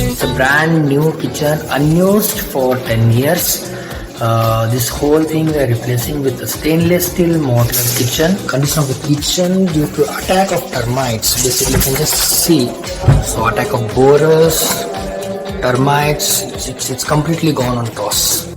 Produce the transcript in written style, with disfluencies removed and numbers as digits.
It's a brand new kitchen, unused for 10 years. This whole thing we are replacing with a stainless steel modular kitchen. Condition of the kitchen due to attack of termites. Basically, you can just see. So attack of borers, termites. It's completely gone on toss.